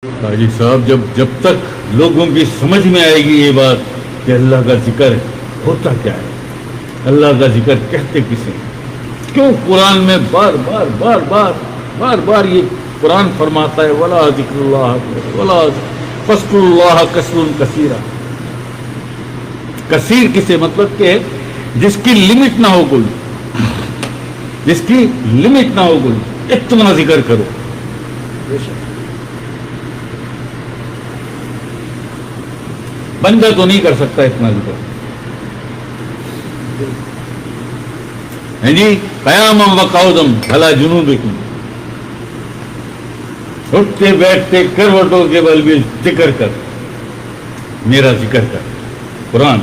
حاجی صاحب جب تک لوگوں کی سمجھ میں آئے گی یہ بات کہ اللہ کا ذکر ہوتا کیا ہے, اللہ کا ذکر کہتے کسے, کیوں قرآن میں بار بار بار بار بار بار یہ قرآن فرماتا ہے ولا ذکر اللہ ولا فذکر اللہ کثیر کثیرا. کثیر کسے مطلب کہ جس کی لمٹ نہ ہو کوئی, جس کی لمٹ نہ ہو کوئی, اتنا ذکر کرو. بندہ تو نہیں کر سکتا اتنا ذکر. جی قیاما وقعودا علی جنوبکم, اٹھتے بیٹھتے کروٹوں کے بل بھی ذکر کر, میرا ذکر کر. قرآن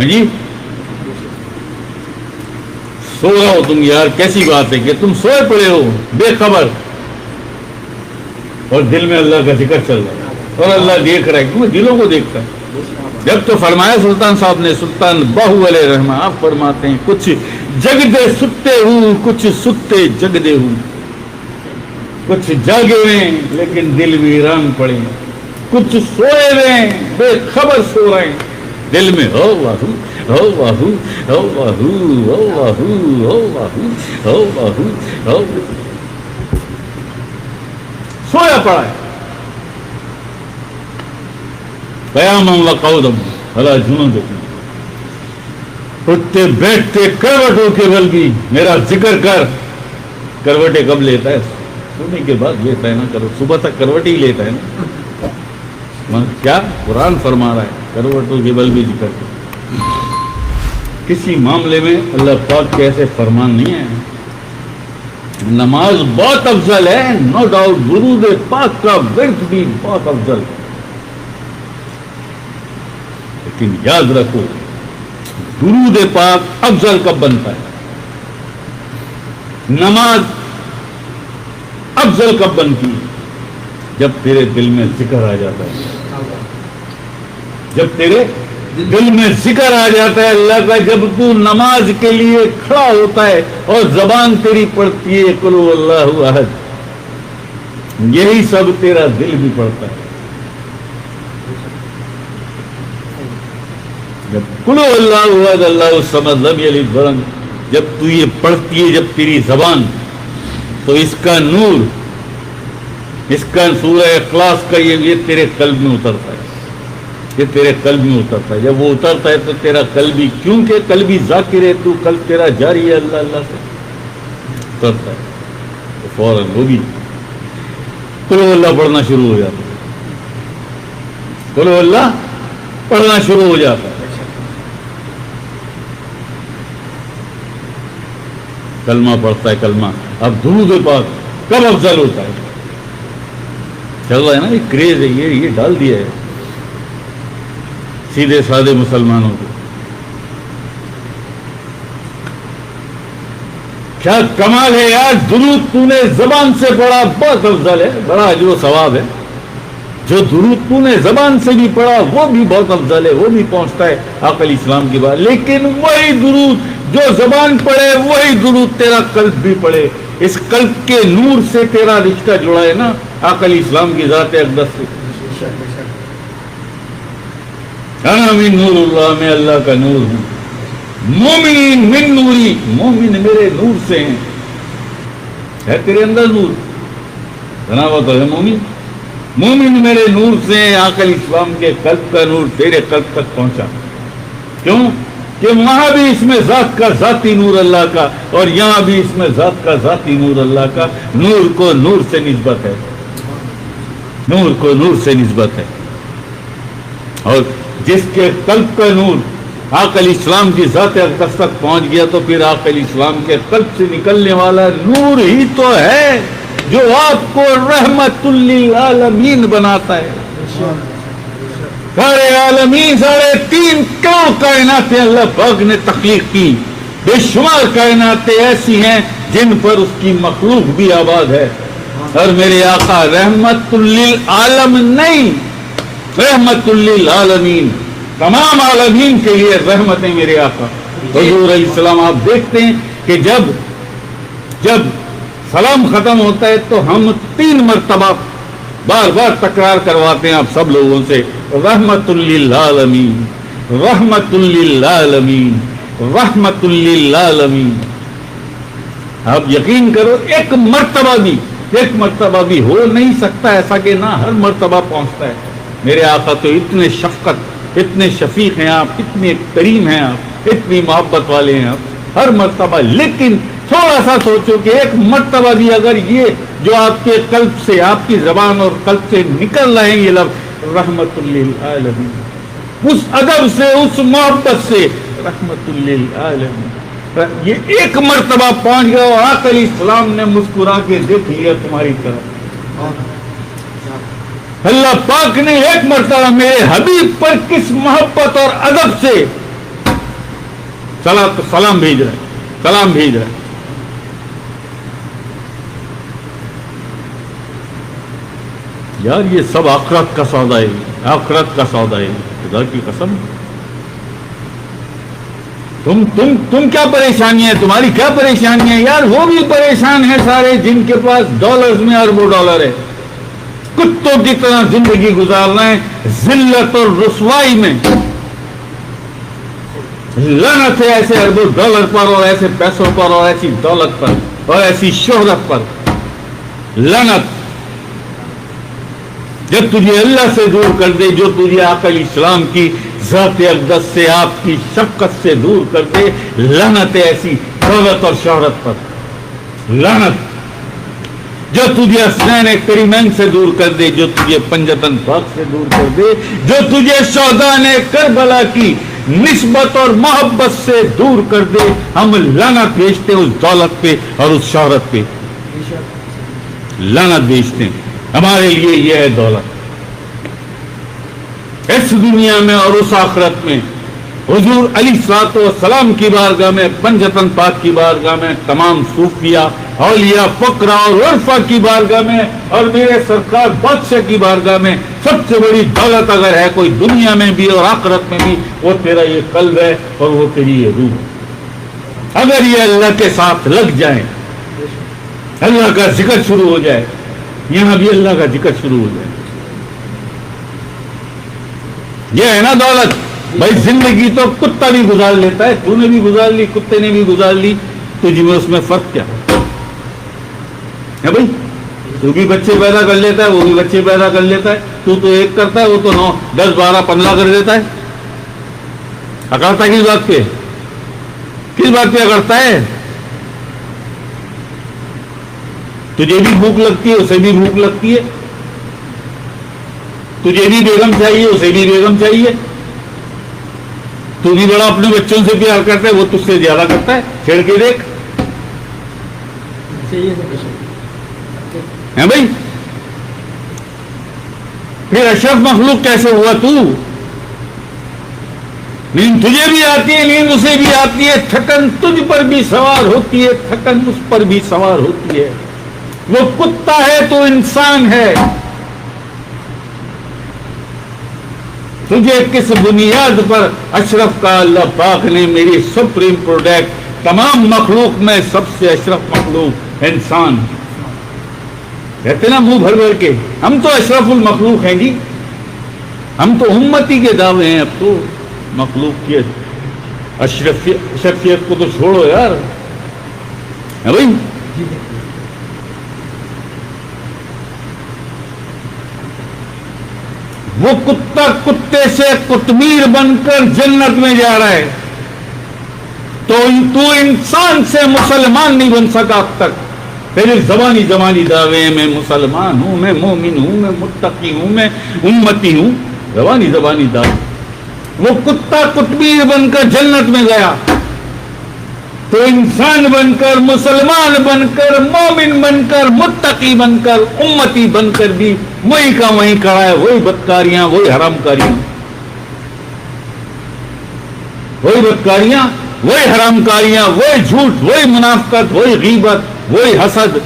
جی سو رہا ہو تم, یار کیسی بات ہے کہ تم سوئے پڑے ہو بے خبر اور دل میں اللہ کا ذکر چل رہا ہے اور اللہ دیکھ رہا ہے, کیونکہ دلوں کو دیکھتا ہے. جب تو فرمایا سلطان صاحب نے, سلطان باہو علیہ رحمہ, آپ فرماتے ہیں کچھ جگدے ستے ہوں کچھ ستے جگدے ہوں, کچھ جاگے ہوئے لیکن دل ویران پڑے, کچھ سوئے ہوئے بے خبر سو رہے ہیں, دل میں ہو واہو ہو واہو ہو واہو ہو واہو ہو واہو ہو واہو ہو, سویا پڑا ہے. قیاما وقعودا علی جنوبکم, اٹھتے بیٹھتے کروٹوں کے بل بھی میرا ذکر کر. کروٹیں کب لیتا ہے؟ سونے کے بعد لیتا ہے نا, کرو صبح تک کروٹ ہی لیتا ہے نا. کیا قرآن فرما رہا ہے, کروٹوں کے بل بھی ذکر کر. کسی معاملے میں اللہ پاک کے ایسے فرمان نہیں ہے. نماز بہت افضل ہے, نو ڈاؤٹ, درود پاک کا ورد بھی بہت افضل ہے, لیکن یاد رکھو درود پاک افضل کب بنتا ہے, نماز افضل کب بنتی ہے, جب تیرے دل میں ذکر آ جاتا ہے, جب تیرے دل میں ذکر آ جاتا ہے اللہ کا, جب تو نماز کے لیے کھڑا ہوتا ہے اور زبان تیری پڑھتی ہے قل هو اللہ احد, یہی سب تیرا دل بھی پڑھتا ہے. جب قل هو اللہ احد اللہ الصمد لم یلد ولم, جب تو یہ پڑھتی ہے, جب تیری زبان, تو اس کا نور, اس کا سورہ اخلاص کا یہ تیرے قلب میں اترتا ہے, یہ تیرے قلب میں اترتا ہے. جب وہ اترتا ہے تو تیرا قلب بھی, کیونکہ قلبی ذاکر ہے تو قلب تیرا جاری ہے اللہ اللہ سے اترتا ہے, تو فوراً وہ بھی قل هو اللہ پڑھنا شروع ہو جاتا ہے, قل هو اللہ پڑھنا شروع ہو جاتا ہے. کلمہ پڑھتا ہے کلمہ. اب درود پاک کب افضل ہوتا ہے, چل رہا ہے نا یہ کریز ہے, یہ ڈال دیا ہے سیدھے سادے مسلمانوں کو. کیا کمال ہے یار, درود تو نے زبان سے پڑھا بہت افضل ہے, بڑا اجر و ثواب ہے. جو درود تو نے زبان سے بھی پڑھا وہ بھی بہت افضل ہے, وہ بھی پہنچتا ہے آقا علیہ السلام کی بات. لیکن وہی درود جو زبان پڑھے وہی درود تیرا قلب بھی پڑھے, اس قلب کے نور سے تیرا رشتہ جڑا ہے نا آقا علیہ السلام کی ذات اقدس سے. انا من نور اللہ, میں اللہ کا نور ہوں. مومنین من نوری, مومن میرے نور سے ہیں. ہے تیرے اندر نور, بنا ہوا تو ہے مومن. مومن میرے نور سے ہیں. آقا علیہ السلام کے قلب کا نور تیرے قلب تک پہنچا. کیوں کہ وہاں بھی اس میں ذات کا ذاتی نور اللہ کا, اور یہاں بھی اس میں ذات کا ذاتی نور اللہ کا. نور کو نور سے نسبت ہے, نور کو نور سے نسبت ہے. اور جس کے قلب کا نور آقا علیہ السلام کی ذات اقدس تک پہنچ گیا تو پھر آقا علیہ السلام کے قلب سے نکلنے والا نور ہی تو ہے جو آپ کو رحمت للعالمین بناتا ہے. سارے عالمین, 3.5 کروڑ کائناتیں اللہ پاک نے تخلیق کی. بے شمار کائناتیں ایسی ہیں جن پر اس کی مخلوق بھی آباد ہے. اور میرے آقا رحمت للعالم نہیں, رحمت للعالمین, تمام عالمین کے لیے رحمت ہے میرے آقا حضور علیہ السلام. آپ دیکھتے ہیں کہ جب سلام ختم ہوتا ہے تو ہم 3 مرتبہ بار بار تکرار کرواتے ہیں آپ سب لوگوں سے، رحمت للعالمین، رحمت للعالمین، رحمت للعالمین۔ آپ یقین کرو ایک مرتبہ بھی ہو نہیں سکتا ایسا کہ نہ ہر مرتبہ پہنچتا ہے۔ میرے آقا تو اتنے شفقت، اتنے شفیق ہیں آپ، اتنے کریم ہیں آپ، اتنی محبت والے ہیں آپ، ہر مرتبہ۔ لیکن تھوڑا سا سوچو کہ ایک مرتبہ بھی اگر یہ جو آپ کے قلب سے، آپ کی زبان اور قلب سے نکل رہے ہیں یہ لفظ رحمت للعالمین، اس ادب سے، اس محبت سے، رحمت للعالمین، یہ ایک مرتبہ پہنچ گیا اور آقا علیہ السلام نے مسکرا کے دیکھ لیا تمہاری طرف۔ اللہ پاک نے ایک مرتبہ میرے حبیب پر کس محبت اور ادب سے سلام بھیج رہا ہے، سلام بھیج رہا ہے۔ یار یہ سب آخرت کا سودا ہے، آخرت کا سودا ہے، خدا کی قسم۔ تم کیا پریشانی ہے، تمہاری کیا پریشانی ہے یار؟ وہ بھی پریشان ہیں سارے جن کے پاس ڈالرز میں اربوں ڈالر ہے، کتوں کی طرح زندگی گزار رہے ہیں ذلت اور رسوائی میں۔ لعنت ہے ایسے اربوں ڈالر پر اور ایسے پیسوں پر اور ایسی دولت پر اور ایسی شہرت پر، لعنت۔ جب تجھے اللہ سے دور کر دے، جو تجھے آقا علیہ السلام کی ذات اقدس سے، آپ کی شفقت سے دور کر دے، لعنت ہے ایسی دولت اور شہرت پر، لعنت۔ جو تجھے حسنین کریمین سے دور کر دے، جو تجھے پنجتن پاک سے دور کر دے، جو تجھے شہداء کربلا کی نسبت اور محبت سے دور کر دے، ہم لعنت بھیجتے ہیں اس دولت پہ اور اس شہرت پہ، لعنت بھیجتے ہیں۔ ہمارے لیے یہ ہے دولت اس دنیا میں اور اس آخرت میں۔ حضور علیہ الصلوۃ والسلام کی بارگاہ میں، پنجتن پاک کی بارگاہ میں، تمام صوفیاء، اولیاء، فقراء اور عرفاء کی بارگاہ میں، اور میرے سرکار بادشاہ کی بارگاہ میں سب سے بڑی دولت اگر ہے کوئی دنیا میں بھی اور آخرت میں بھی، وہ تیرا یہ قلب ہے اور وہ تیری یہ روح۔ اگر یہ اللہ کے ساتھ لگ جائیں، اللہ کا ذکر شروع ہو جائے، یہاں بھی اللہ کا ذکر شروع ہو جائے، یہ ہے نا دولت۔ بھائی زندگی تو کتا بھی گزار لیتا ہے، تو نے بھی گزار لی، کتے نے بھی گزار لی، تجھ میں اس میں فرق کیا ہے بھائی؟ تو بھی بچے پیدا کر لیتا ہے، وہ بھی بچے پیدا کر لیتا ہے، تو ایک کرتا ہے، وہ تو 9 10 12 15 کر دیتا ہے۔ اکڑتا کس بات پہ، کس بات پہ اکڑتا ہے؟ تجھے بھی بھوک لگتی ہے، اسے بھی بھوک لگتی ہے، تجھے بھی بیگم چاہیے، اسے بھی بیگم چاہیے، تو بھی بڑا اپنے بچوں سے پیار کرتا ہے، وہ تجھ سے زیادہ کرتا ہے، چھیڑ کے دیکھ ہے بھائی۔ پھر اشرف مخلوق کیسے ہوا تو؟ نیند تجھے بھی آتی ہے، نیند اسے بھی آتی ہے، تھکن تجھ پر بھی سوار ہوتی ہے، تھکن اس پر بھی سوار ہوتی ہے۔ وہ کتا ہے تو انسان ہے۔ تجھے کس بنیاد پر اشرف کا اللہ پاک نے؟ میری سپریم پروڈکٹ، تمام مخلوق میں سب سے اشرف مخلوق انسان۔ کہتے نا منہ بھر بھر کے، ہم تو اشرف المخلوق ہیں جی، ہم تو امتی کے دعوے ہیں، اب تو مخلوق کی اشرفیت کو تو چھوڑو یار، ہے بھائی۔ وہ کتا کتے سے قطمیر بن کر جنت میں جا رہا ہے، تو انسان سے مسلمان نہیں بن سکا اب تک۔ پہلے زبانی دعوے میں مسلمان ہوں، میں مومن ہوں، میں متقی ہوں، میں امتی ہوں، زبانی دعوے۔ وہ کتا قطمیر بن کر جنت میں گیا، تو انسان بن کر، مسلمان بن کر، مومن بن کر، متقی بن کر، امتی بن کر بھی وہی کا وہیں کھڑا ہے، وہی بدکاریاں، وہی حرام کاریاں، وہی بدکاریاں، وہی حرام کاریاں، وہی جھوٹ، وہی منافقت، وہی غیبت، وہی حسد،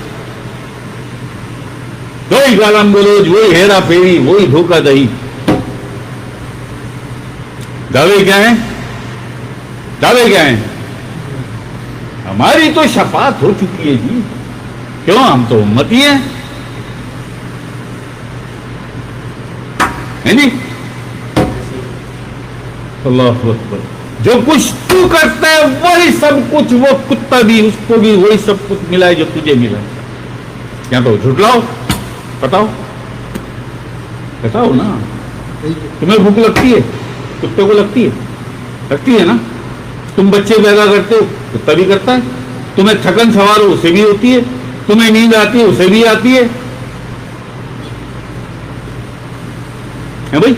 وہی گالم گلوچ، وہی ہیرا پھیری، وہی دھوکہ دہی۔ دعوے کیا ہیں؟ دعوے کیا ہیں؟ ہماری تو شفاعت ہو چکی ہے جی، کیوں؟ ہم تو امتی ہیں، ہے جی. اللہ اکبر. جو کچھ تو کرتا ہے وہی سب کچھ وہ کتا بھی اس کو بھی وہی سب کچھ ملا ہے جو تجھے ملا. کیا تو جھٹلاؤ, بتاؤ بتاؤ نا. تمہیں بھوک لگتی ہے, کتے کو لگتی ہے نا. تم بچے پیدا کرتے ہو, کتا بھی کرتا ہے. تمہیں تھکن سوار ہو, اسے بھی ہوتی ہے. تمہیں نیند آتی ہے, اسے بھی آتی ہے بھائی.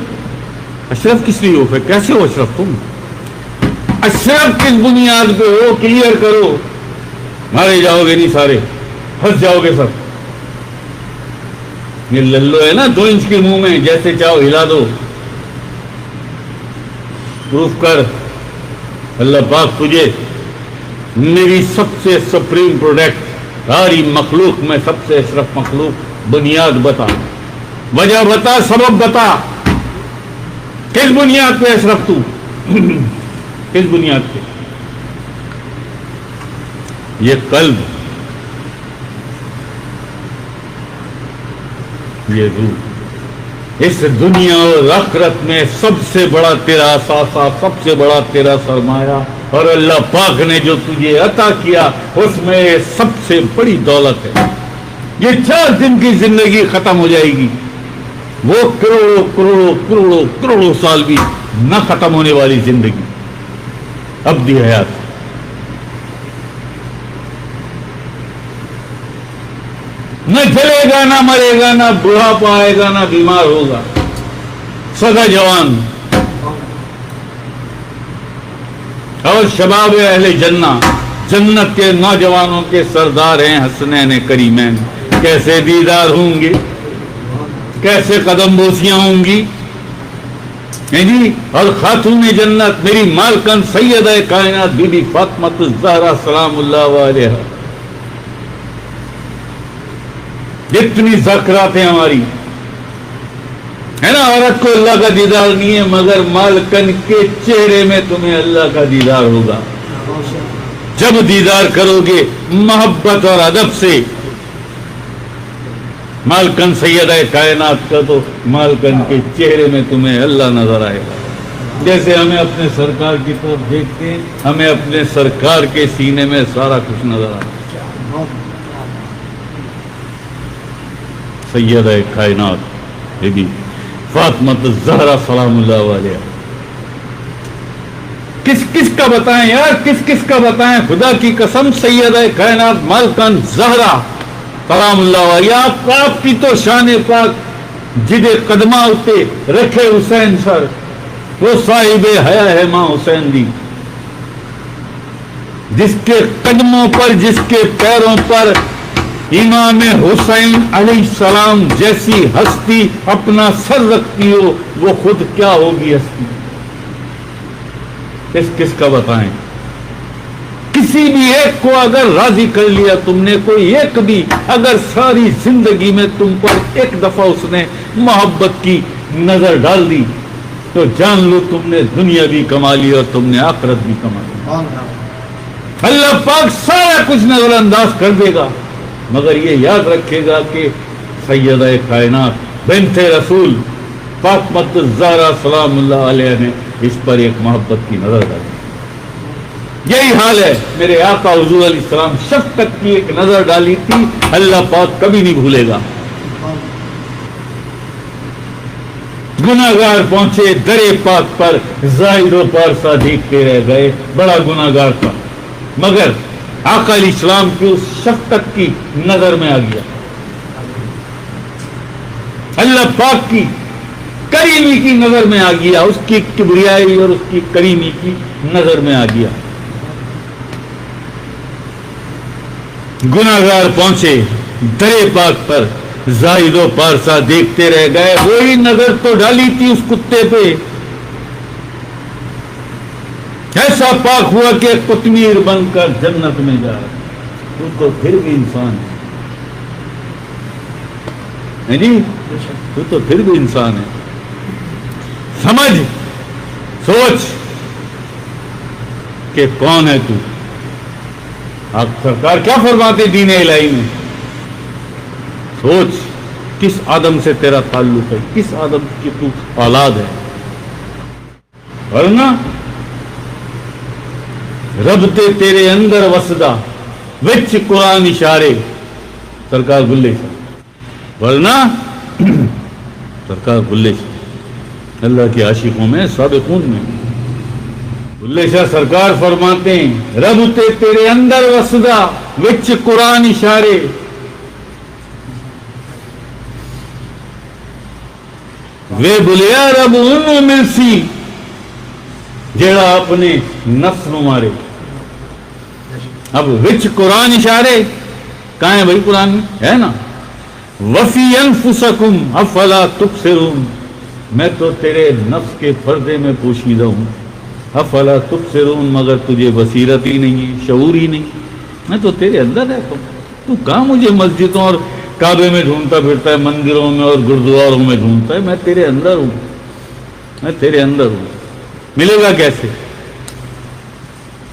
اشرف کس لیے ہو پھر؟ کیسے ہو اشرف تم؟ اشرف کس بنیاد پہ ہو؟ کلیئر کرو. مارے جاؤ گے نہیں سارے, پھنس جاؤ گے سب. یہ للو ہے نا 2 انچ کے منہ میں, جیسے چاہو ہلا دو. پروف کر. اللہ پاک تجھے میری سب سے سپریم پروڈکٹ, ساری مخلوق میں سب سے اشرف مخلوق, بنیاد بتا, وجہ بتا, سبب بتا. کس بنیاد پہ اشرف تو؟ کس بنیاد پہ؟ یہ قلب, یہ روح, اس دنیا اور آخرت میں سب سے بڑا تیرا اثاثہ, سب سے بڑا تیرا سرمایہ, اور اللہ پاک نے جو تجھے عطا کیا اس میں سب سے بڑی دولت ہے. یہ 4 دن کی زندگی ختم ہو جائے گی, وہ کروڑوں کروڑوں کروڑوں کروڑوں سال بھی نہ ختم ہونے والی زندگی, ابدی حیات. نہ جلے گا, نہ مرے گا, نہ بڑھاپا آئے گا, نہ بیمار ہوگا, سدا جوان. اور شباب اہل جنہ, جنت کے نوجوانوں کے سردار ہیں حسنین کریمین. کیسے دیدار ہوں گے, کیسے قدم بوسیاں ہوں گی جی. اور خاتون جنت میری مالکن سیدہ کائنات بی بی فاطمہ الزہرا سلام اللہ علیہا. جتنی ذکرات ہیں ہماری ہے نا, عورت کو اللہ کا دیدار نہیں ہے, مگر مالکن کے چہرے میں تمہیں اللہ کا دیدار ہوگا. جب دیدار کرو گے محبت اور ادب سے مالکن سیدہ کائنات کا, تو مالکن کے چہرے میں تمہیں اللہ نظر آئے گا. جیسے ہمیں اپنے سرکار کی طرف دیکھتے ہیں, ہمیں اپنے سرکار کے سینے میں سارا کچھ نظر آئے. سیدہ کائنات بی بی فاطمہ الزہرا سلام اللہ علیہا. کس کس کا بتائیں یار, کس کس کا بتائیں, خدا کی قسم. سیدہ کائنات مالکن زہرا سلام اللہ علیہا. آپ کی تو شان پاک جدے قدمہ اتے رکھے حسین سر, وہ صاحب حیا ہے ماں حسین دی, جس کے قدموں پر, جس کے پیروں پر امام حسین علیہ السلام جیسی ہستی اپنا سر رکھتی ہو, وہ خود کیا ہوگی ہستی. کس کس کا بتائیں. کسی بھی ایک کو اگر راضی کر لیا تم نے, کوئی ایک بھی اگر ساری زندگی میں تم پر ایک دفعہ اس نے محبت کی نظر ڈال دی, تو جان لو تم نے دنیا بھی کما لی اور تم نے آخرت بھی کما لی. اللہ پاک سارا کچھ نظر انداز کر دے گا, مگر یہ یاد رکھے گا کہ سیدہ کائنات بنت رسول فاطمہ الزہرا سلام اللہ علیہ نے اس پر ایک محبت کی نظر ڈالی. یہی حال ہے میرے آقا حضور علیہ السلام, شفقت کی ایک نظر ڈالی تھی, اللہ پاک کبھی نہیں بھولے گا. گناہگار پہنچے درے پاک پر, زائر و پارسا دیکھتے رہ گئے, بڑا گناہگار تھا, مگر آقا علیہ السلام کی اس شفقت کی نظر میں آ گیا. اللہ پاک کی کریمی کی نظر میں آ گیا, اس کی کبریائی اور اس کی کریمی کی نظر میں آ گیا. گناہگار پہنچے درے پاک پر, زائد و پارسا دیکھتے رہ گئے. وہی نظر تو ڈالی تھی اس کتے پہ, ایسا پاک ہوا کہ قطمیر بن کر جنت میں جا رہا. تو پھر بھی انسان ہے جی, تو پھر بھی انسان ہے. سمجھ سوچ کہ کون ہے تو. آپ سرکار کیا فرماتے دین الہی میں, سوچ کس آدم سے تیرا تعلق ہے, کس آدم کی تو اولاد ہے. ورنہ رب تے تیرے اندر وسدا وچ قرآن اشارے سرکار بلے شاہ, ورنہ سرکار بلے شاہ اللہ کے عاشقوں میں سابقون میں. بلے شاہ سرکار فرماتے ہیں رب تے تیرے اندر وسدا وچ قرآن اشارے, وے بلیا رب انہوں میں سی جیڑا اپنے نفس نو مارے. اب وچ قرآن اشارے کہاں ہے بھائی؟ قرآن میں ہے نا, وفی انفسکم افلا تبصرون, میں تو تیرے نفس کے پردے میں پوشیدہ ہوں. افلا تبصرون, مگر تجھے بصیرت ہی نہیں ہے, شعور ہی نہیں. میں تو تیرے اندر ہے, تو کہاں مجھے مسجدوں اور کعبے میں ڈھونڈتا پھرتا ہے, مندروں میں اور گردواروں میں ڈھونڈتا ہے. میں تیرے اندر ہوں, میں تیرے اندر ہوں. ملے گا کیسے؟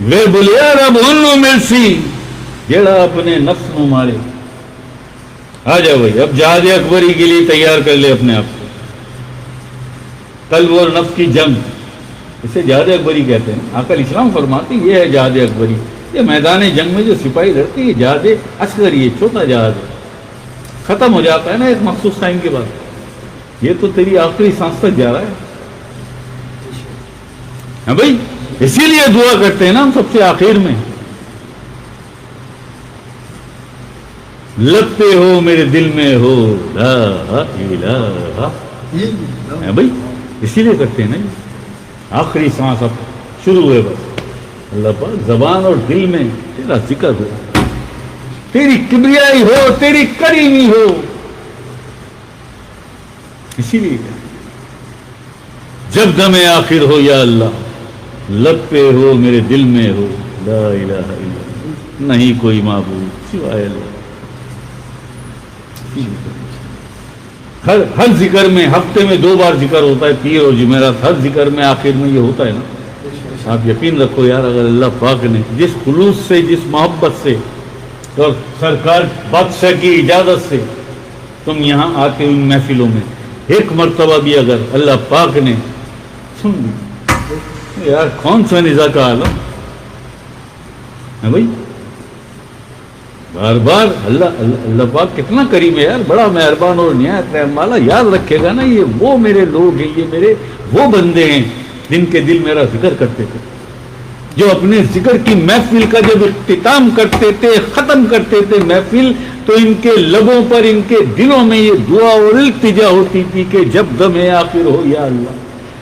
وے بلیا رب انہوں میں سی جیڑا اپنے نفس نو مارے. آ جاؤ بھائی, اب جہاد اکبری کے لیے تیار کر لے اپنے آپ کو. قلب اور نفس کی جنگ, اسے جہاد اکبری کہتے ہیں. آقا اسلام فرماتے یہ ہے جہاد اکبری. یہ میدان جنگ میں جو سپاہی لڑتے ہیں یہ جہاد اصغری ہے, چھوٹا جہاد ہے, ختم ہو جاتا ہے نا ایک مخصوص ٹائم کے بعد. یہ تو تیری آخری سانس تک جا رہا ہے. ہاں بھائی, اسی لیے دعا کرتے ہیں نا ہم سب سے آخر میں, لب پہ ہو میرے دل میں ہو لا الہ. بھائی اسی لیے کرتے ہیں نا, آخری سانس اب شروع ہوئے بس. اللہ پاک زبان اور دل میں تیرا ذکر ہو, تیری کبریائی ہو, تیری کریمی ہو. اسی لیے جب دم آخر ہو یا اللہ, لب پہ ہو میرے دل میں ہو لا الہ الا اللہ, نہیں کوئی معبود سوائے اللہ. ہر ذکر میں ہفتے میں 2 بار ذکر ہوتا ہے, پیر اور جمعرات. ہر ذکر میں آخر میں یہ ہوتا ہے نا. آپ یقین رکھو یار, اگر اللہ پاک نے جس خلوص سے, جس محبت سے اور سرکار بادشاہ کی اجازت سے تم یہاں آتے ان محفلوں میں ایک مرتبہ بھی اگر اللہ پاک نے سن لی, یار کون سا نزا کا عالم ہے بھائی. بار بار اللہ پاک کتنا کریم ہے یار, بڑا مہربان اور نہایت رحم والا. یاد رکھے گا نا, یہ وہ میرے لوگ ہیں, یہ میرے وہ بندے ہیں جن کے دل میرا ذکر کرتے تھے, جو اپنے ذکر کی محفل کا جب اختتام کرتے تھے, ختم کرتے تھے محفل, تو ان کے لبوں پر, ان کے دلوں میں یہ دعا اور التجا ہوتی تھی کہ جب دم آخر ہو یا اللہ,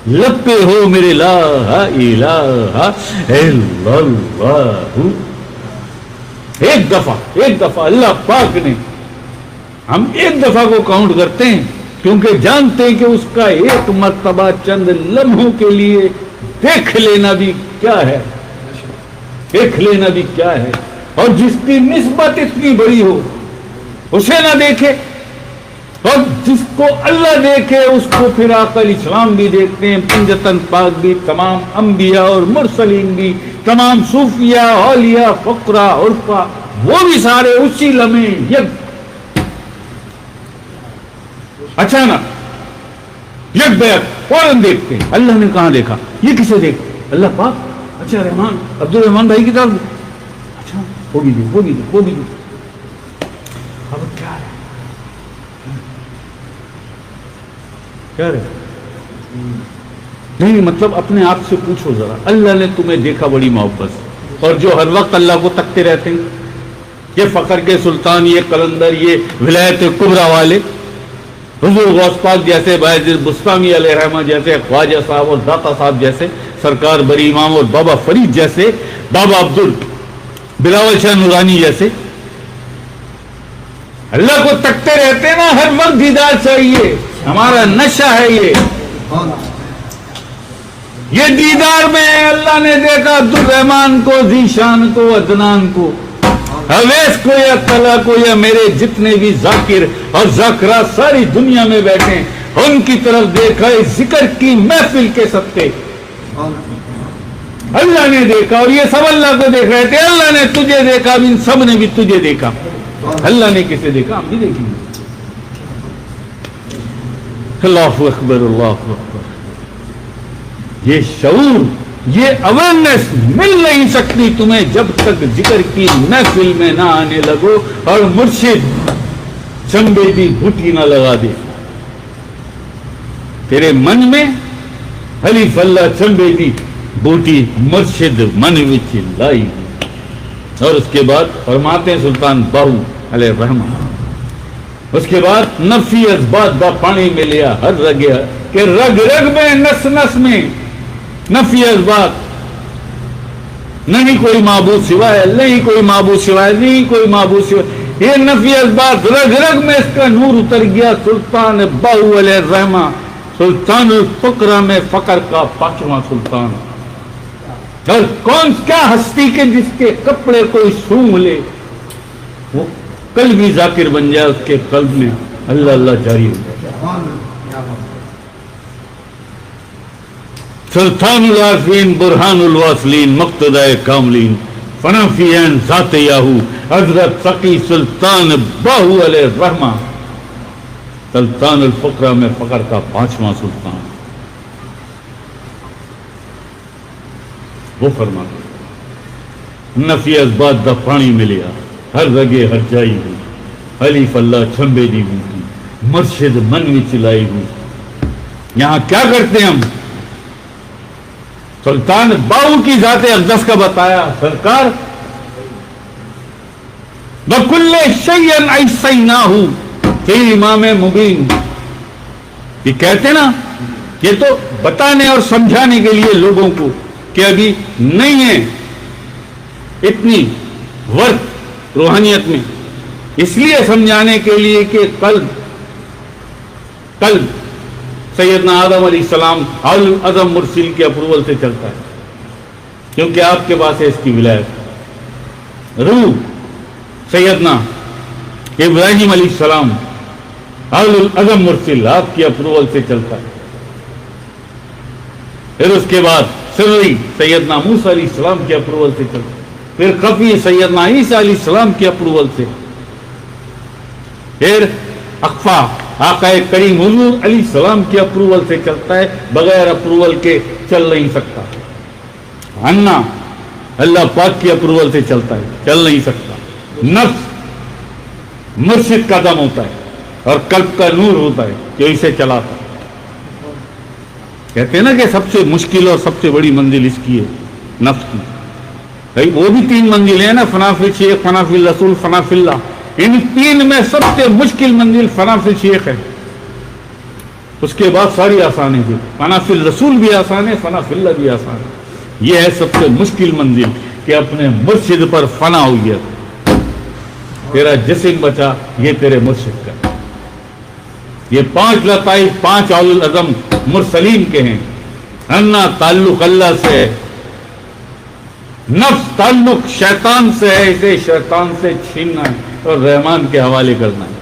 لب پہ ہو میرے لا الہ الا اللہ. ایک دفعہ اللہ پاک نے, ہم ایک دفعہ کو کاؤنٹ کرتے ہیں کیونکہ جانتے ہیں کہ اس کا ایک مرتبہ چند لمحوں کے لیے دیکھ لینا بھی کیا ہے, دیکھ لینا بھی کیا ہے. اور جس کی نسبت اتنی بڑی ہو اسے نہ دیکھے, اور جس کو اللہ دیکھے اس کو پھر آقا اسلام بھی دیکھتے ہیں, پنجتن پاک بھی, تمام انبیاء اور مرسلین بھی, تمام صوفیاء, اولیاء, فقراء, عرفاء, وہ بھی سارے اسی لمحے یک اچانک یک بیک فوراً دیکھتے ہیں. اللہ نے کہاں دیکھا, یہ کسے دیکھتے؟ اللہ پاک. اچھا رحمان, عبد الرحمان بھائی کی طرف, اچھا وہ بھی دی. اب کیا ہے, کیا رہے نہیں, مطلب اپنے آپ سے پوچھو ذرا, اللہ نے تمہیں دیکھا بڑی محبت سے, اور جو ہر وقت اللہ کو تکتے رہتے ہیں, یہ فقر کے سلطان, یہ قلندر, یہ ولایت کبریٰ والے, حضور غوث پاک جیسے, باعزیر بستامی علیہ رحمہ جیسے, خواجہ صاحب اور داتا صاحب جیسے, سرکار بری امام اور بابا فرید جیسے, بابا عبد بلاول شاہ نورانی جیسے, اللہ کو تکتے رہتے نا, ہر وقت دیدار چاہیے, ہمارا نشہ ہے یہ دیدار میں. اللہ نے دیکھا عبدالرحمان کو, ذیشان کو, عدنان کو, اویس کو, یا طلحہ کو, یا میرے جتنے بھی ذاکر اور ذاکرات ساری دنیا میں بیٹھے, ان کی طرف دیکھا, اس ذکر کی محفل کے صدقے اللہ نے دیکھا, اور یہ سب اللہ کو دیکھ رہے تھے. اللہ نے تجھے دیکھا, ان سب نے بھی تجھے دیکھا. اللہ نے کسے دیکھا, ہم بھی دیکھیں گے. اللہ اکبر، اللہ اکبر. یہ شعور، یہ اویئرنیس مل نہیں سکتی تمہیں جب تک ذکر کی محفل میں نہ آنے لگو اور مرشد چمبے دی گھٹی نہ لگا دے. تیرے من میں حلیف اللہ چمبے دی بوٹی مرشد من وچ لائی. اور اس کے بعد فرماتے ہیں سلطان باہو علیہ الرحمہ، اس کے بعد نفی ازبات با پانی میں لیا ہر رگیا کہ رگ رگ میں نس نس میں نفی ازبات، نہیں کوئی معبود سوائے، نہیں کوئی معبود سوائے، نہیں کوئی معبود سوائے. یہ نفی ازبات رگ رگ میں اس کا نور اتر گیا. سلطان باہو علیہ الرحمہ سلطان الفقرہ میں فقر کا 5واں سلطان. اور کون کیا ہستی کے جس کے کپڑے کوئی سونگھ لے وہ قلبی ذاکر بن جائے، اس کے قلب میں اللہ اللہ جاری ہو جائے. سلطان العارفین برہان الواصلین مقتدائے کاملین فنا فی عین ذات یاہو حضرت تقی سلطان باہو علیہ الرحمہ سلطان الفقرہ میں فقر کا 5واں سلطان. وہ فرماتے نفی ازبات دا پانی ملیا ہر رگے ہر جائی ہوئی حلیف اللہ چھمبے دی ہوئی مرشد من میں چلائی ہوئی. یہاں کیا کرتے ہم؟ سلطان باہو کی ذات اقدس کا بتایا سرکار بکل شیئن ایسیناہ فی امام مبین. یہ کہتے نا، یہ تو بتانے اور سمجھانے کے لیے لوگوں کو کہ ابھی نہیں ہے اتنی ورث روحانیت میں، اس لیے سمجھانے کے لیے کہ قلب سیدنا آدم علیہ السلام اعظم مرسل کے اپروول سے چلتا ہے، کیونکہ آپ کے پاس ہے اس کی ولایت. روح سیدنا ابراہیم علیہ السلام اعظم مرسل آپ کی اپروول سے چلتا ہے. پھر اس کے بعد سری سیدنا موسیٰ علیہ السلام کے اپروول سے چلتا ہے. پھر خفی سیدنا عیسیٰ علیہ السلام کے اپروول سے. پھر اخفا آقا کریم حضور علیہ السلام کے اپروول سے چلتا ہے، بغیر اپروول کے چل نہیں سکتا. انا اللہ پاک کے اپروول سے چلتا ہے، چل نہیں سکتا. نفس مرشد کا دم ہوتا ہے اور قلب کا نور ہوتا ہے جو اسے چلاتا ہے. کہتے ہیں نا کہ سب سے مشکل اور سب سے بڑی منزل اس کی ہے نفس کی. بھائی وہ بھی 3 منزلیں ہیں نا، فنا فی الشیخ، فنا فی الرسول، فنا فی اللہ. ان 3 میں سب سے مشکل منزل فنا فی الشیخ ہے. اس کے بعد ساری آسان ہے. فنا فی الرسول بھی آسان ہے، فنا فی اللہ بھی آسان ہے. یہ ہے سب سے مشکل منزل کہ اپنے مرشد پر فنا ہو گیا. تیرا جسم بچا، یہ تیرے مرشد کا. یہ 5 لطائف 5 اولو العزم مرسلین کے ہیں. انا تعلق اللہ سے ہے، نفس تعلق شیطان سے ہے، اسے شیطان سے چھیننا ہے اور رحمان کے حوالے کرنا ہے.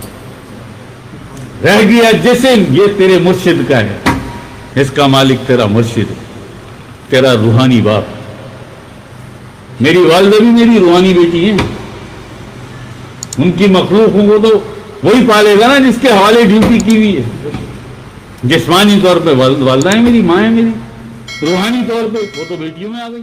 رہ گیا جسم، یہ تیرے مرشد کا ہے. اس کا مالک تیرا مرشد ہے، تیرا روحانی باپ. میری والدہ بھی میری روحانی بیٹی ہیں. ان کی مخلوقوں کو تو وہی پالے گا نا جس کے حوالے ڈیوٹی کی ہوئی ہے. جسمانی طور پہ والدہ ہے میری، ماں ہے میری. روحانی طور پہ وہ تو بیٹیوں میں آ گئی.